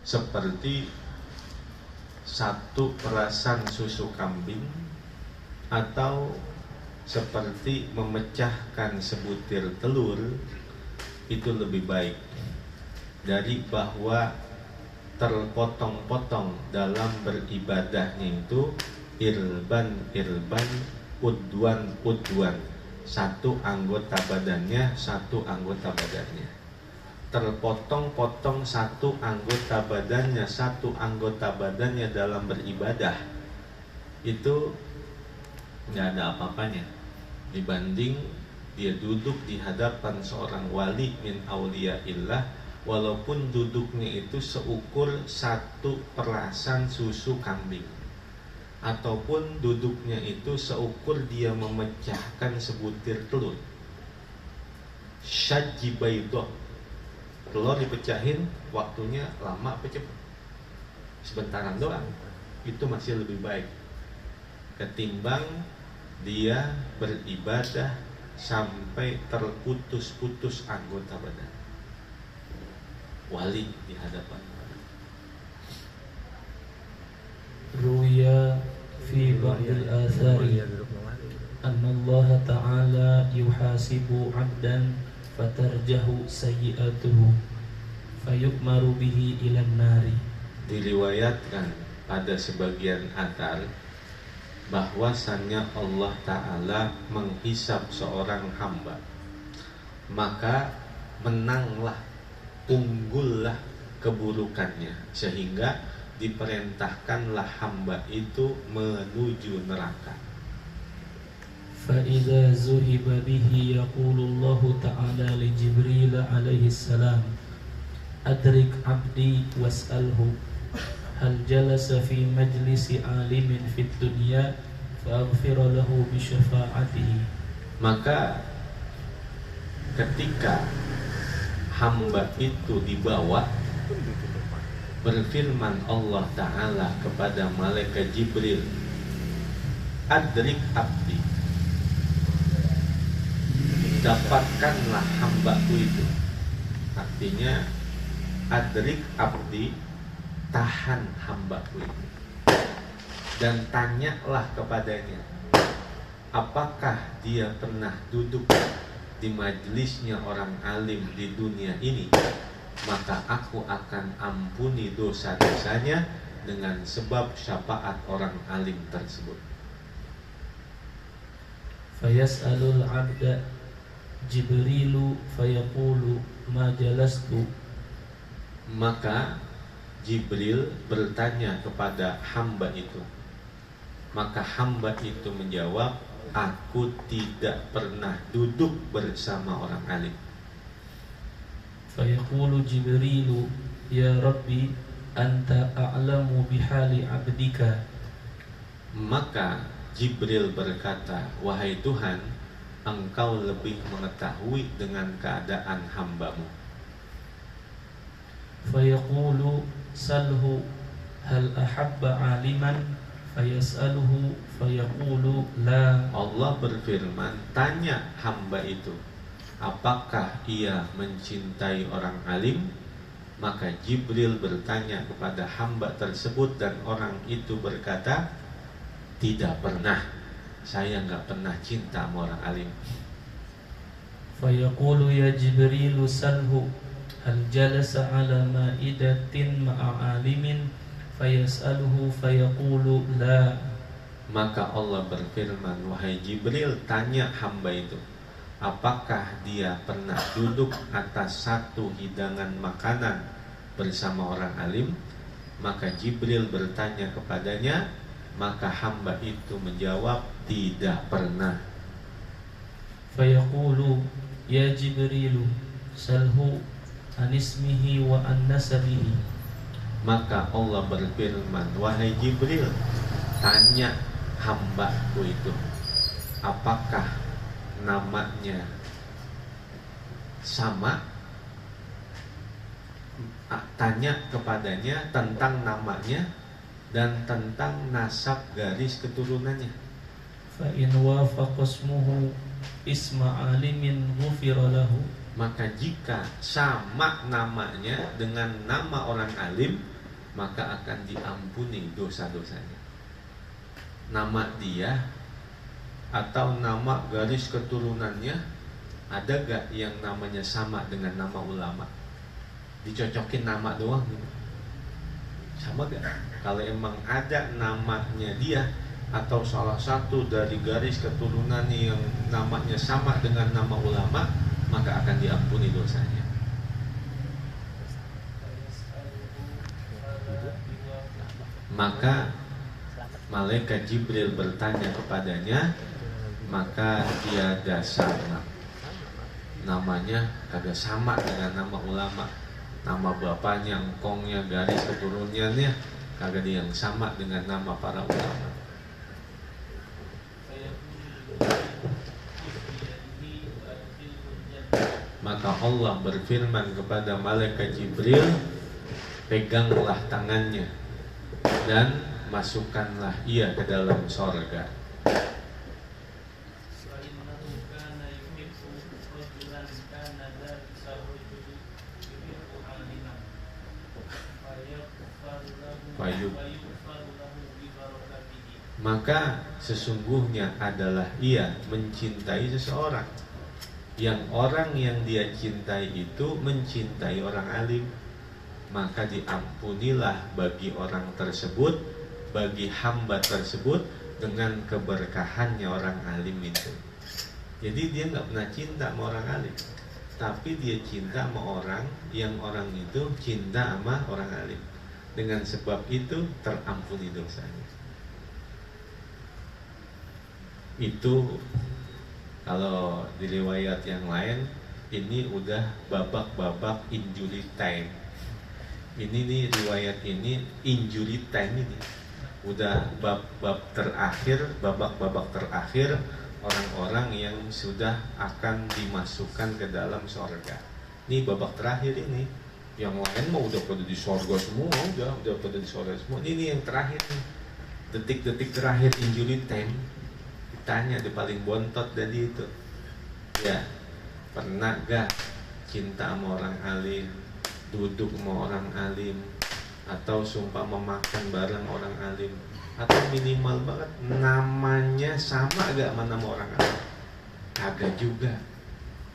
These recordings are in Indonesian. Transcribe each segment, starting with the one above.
seperti satu perasan susu kambing atau seperti memecahkan sebutir telur, itu lebih baik dari bahwa terpotong-potong dalam beribadahnya itu irban, udwan, satu anggota badannya terpotong-potong satu anggota badannya dalam beribadah, itu nggak ada apa-apanya dibanding dia duduk di hadapan seorang wali min auliyaillah, walaupun duduknya itu seukur satu perasan susu kambing, ataupun duduknya itu seukur dia memecahkan sebutir telur. Syajji baydoh, telur dipecahin waktunya lama apa cepat? Sebentaran doang. Itu masih lebih baik ketimbang dia beribadah sampai terputus-putus anggota badan. Wali di hadapan. Ruya fi ba'dil athari anna Allah ta'ala yuhasibu 'abdan fatarjahu sayyi'atuhu fayukmaru bihi ilan nari. Diriwayatkan pada sebagian athar bahwasannya Allah Ta'ala menghisab seorang hamba, maka menanglah, unggullah keburukannya, sehingga diperintahkanlah hamba itu menuju neraka. فَإِذَا زُهِبَ بِهِ يَقُولُ اللَّهُ تَعَالَى لِجِبْرِيلَ عَلَيْهِ السَّلَامُ أَدْرِكْ عَبْدِي وَاسْأَلْهُ هَلْ جَلَسَ فِي مَجْلِسِ عَالِمٍ فِي الدُّنْيَا فَأَغْفِرَ لَهُ بِشَفَاعَتِهِ. Maka ketika hamba itu dibawa, berfirman Allah Ta'ala kepada malaikat Jibril, Adrik abdi, dapatkanlah hambaku itu. Artinya adrik abdi, tahan hambaku itu, dan tanyalah kepadanya, apakah dia pernah duduk di majelisnya orang alim di dunia ini, maka aku akan ampuni dosa-dosanya dengan sebab syafaat orang alim tersebut. Fayas'alul 'abda Jibrilu fayaqulu ma jalastu. Maka Jibril bertanya kepada hamba itu, maka hamba itu menjawab, aku tidak pernah duduk bersama orang alim. Fayaqulu Jibrilu ya Rabbi anta a'lamu bihali 'abdika. Maka Jibril berkata, wahai Tuhan, engkau lebih mengetahui dengan keadaan hambamu. Fayaqulu salhu hal ahabba 'aliman fayas'aluhu fayaqulu la. Allah berfirman, tanya hamba itu, apakah ia mencintai orang alim? Maka Jibril bertanya kepada hamba tersebut, dan orang itu berkata, tidak pernah, saya nggak pernah cinta sama orang alim. Fayaqulu ya Jibrilu salhu hal jalasa ala ma'idatin ma'a alimin fayas'aluhu fayaqulu la. Maka Allah berfirman, wahai Jibril, tanya hamba itu, apakah dia pernah duduk atas satu hidangan makanan bersama orang alim? Maka Jibril bertanya kepadanya, maka hamba itu menjawab, tidak pernah. Fayaqulu ya Jibrilu salhu anismihi wa an nasabihi. Maka Allah berfirman, wahai Jibril, tanya hambaku itu, apakah namanya sama? Tanya kepadanya tentang namanya dan tentang nasab garis keturunannya. Fa in wafaqa ismuhu isma alimin ghufira lahu. Maka jika sama namanya dengan nama orang alim, maka akan diampuni dosa-dosanya. Nama dia atau nama garis keturunannya ada gak yang namanya sama dengan nama ulama? Dicocokin nama doang gitu. Sama gak? Kalau emang ada namanya dia atau salah satu dari garis keturunan yang namanya sama dengan nama ulama, maka akan diampuni dosanya. Maka malaikat Jibril bertanya kepadanya, maka tiada sama. Namanya kagak sama dengan nama ulama. Nama bapaknya, engkongnya, garis keturunannya kagak yang sama dengan nama para ulama. Maka Allah berfirman kepada malaikat Jibril, peganglah tangannya dan masukkanlah ia ke dalam sorga. Maka sesungguhnya adalah ia mencintai seseorang, yang orang yang dia cintai itu mencintai orang alim, maka diampunilah bagi orang tersebut, bagi hamba tersebut dengan keberkahannya orang alim itu. Jadi dia nggak pernah cinta sama orang alim, tapi dia cinta sama orang yang orang itu cinta sama orang alim. Dengan sebab itu terampuni dosanya. Itu kalau di riwayat yang lain ini udah babak-babak injury time. Ini nih riwayat ini injury time ini udah bab-bab terakhir, babak-babak terakhir orang-orang yang sudah akan dimasukkan ke dalam surga. Ini babak terakhir ini. Yang lain mah udah pada di surga semua, udah pada di surga semua. Ini yang terakhir nih. Detik-detik terakhir injury time. Ditanya di paling bontot tadi itu. Ya, pernah gak cinta sama orang alim, duduk sama orang alim, atau sumpah memakan bareng orang alim, atau minimal banget namanya sama gak sama nama orang alim? Agak juga.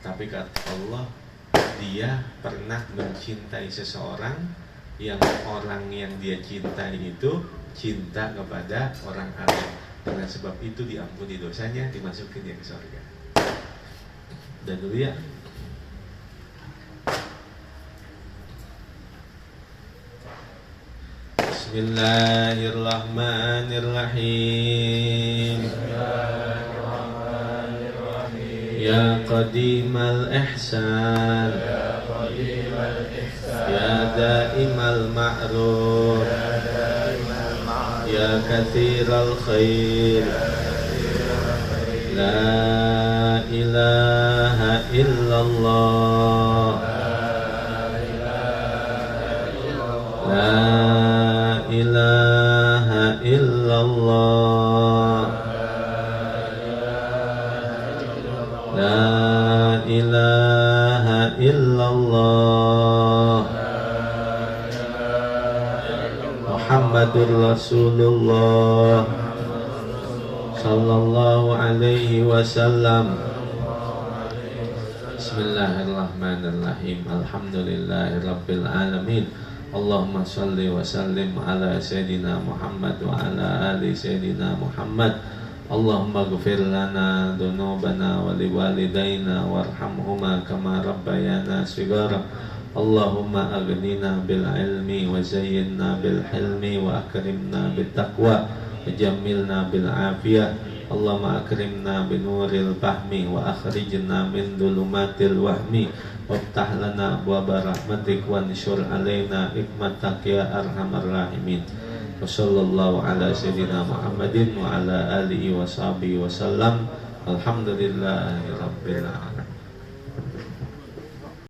Tapi kata Allah, dia pernah mencintai seseorang yang orang yang dia cintai itu cinta kepada orang alim. Dengan sebab itu diampuni dosanya, dimasukin dia ke surga. Dan dulu ya. Bismillahirrahmanirrahim. Ya Qadimal Ihsan, Ya Daimal Ma'ruf, Ya Kathiral Khair, La ilaha illallah, La ilaha illallah, La ilaha illallah, Muhammadur Rasulullah sallallahu alaihi wasallam. Bismillahirrahmanirrahim. Alhamdulillahirabbil alamin. Allahumma shalli wa sallim ala sayyidina Muhammad wa ala ali sayyidina Muhammad. Allahumma ighfir lana dhunubana wa liwalidayna warhamhuma kama rabbayana shighara. Allahumma aghnina bil ilmi wa zayyinna bil hilmi wa akrimna bit taqwa wa jammilna bil afiyah. Allahumma akrimna binuril fahmi wa akhrijna min dhulumatil wahmi waftah lana abwaaba rahmatik wa anshur alaina hikmatak ya arhamar rahimin. Wa sallallahu ala sayyidina Muhammadin wa ala alihi wa sahbihi wa sallam. Alhamdulillahi rabbil alamin.